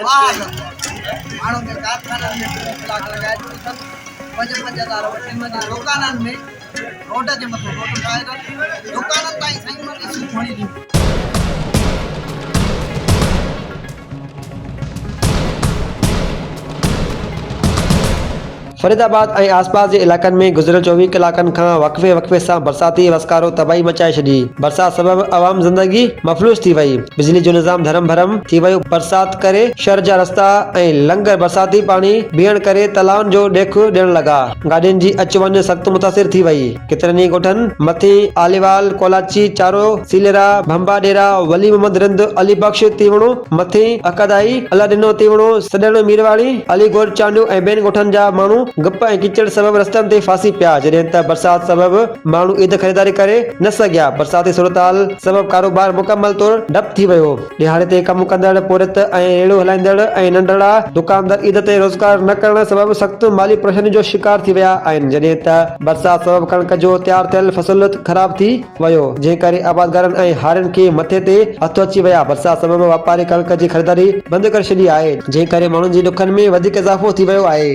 माण्हू खे कारखाननि में 2 कलाक लॻाए ॾिनो अथनि, 5-5 वठी वञी दुकाननि में रोड जे मथां रोड ठाहे अथनि, दुकाननि ताईं साईं उन्हनि खे खणी ॾिनो। फरीदाबाद ऐं आसपास जे इलाक़नि में गुज़िरियल 24 कलाकनि खां वक़्फ़े सां बरसाती वसकारो तबाही मचाए छॾी। बरसात सबबि आवाम ज़िंदगी मफ़लूज थी वई। बिजली जो निज़ाम धरम भरम थी वियो। बरसात करे शहर जा रस्ता ऐं लंगर बरसाती पाणी बीहण करे तलाउनि जो ॾेख ॾियण लॻा। गाॾियुनि जी अच वञ सख़्त मुतासिर थी वई। केतिरनि ई ॻोठनि मथी आलीवाल, कोलाची, चारो, सीलेरा, भंबा डेरा, वली मोहम्मद रिंद, अली बख्श तीवणो, मथी अकदाई, अलाडिनो तीवणो, सॾण मीरवाड़ी, अलीगोड़ चांडियूं ऐं ॿियनि ॻोठनि जा माण्हू गप ऐं किचड़ सबबि रस्तनि ते फासी पिया, जॾहिं त बरसात सबबि माण्हू ईद ख़रीदारी करे न सघिया। बरसाती सूरतहाल सबबि कारोबार मुकमल तौर डप थी वियो। दिहाड़ी ते कमु कंदड़ पोरित ऐं रेड़ो हलाईंदड़ ऐं नंढड़ा दुकानदार ईद ते रोज़गार न करण सबबि सख़्त माली परेशानी जो शिकार थी विया आहिनि, जॾहिं त बरसात सबबि कणक जो तयार थियल फसल ख़राब थी वियो, जंहिं करे आबादगारनि ऐं हारियुनि खे मथे ते हथ अची विया। बरसात सबबि वापारी कणक जी ख़रीदारी बंदि करे छॾी आहे, जंहिं करे माण्हुनि जी ॾुखनि में वधीक इज़ाफ़ो थी वियो आहे।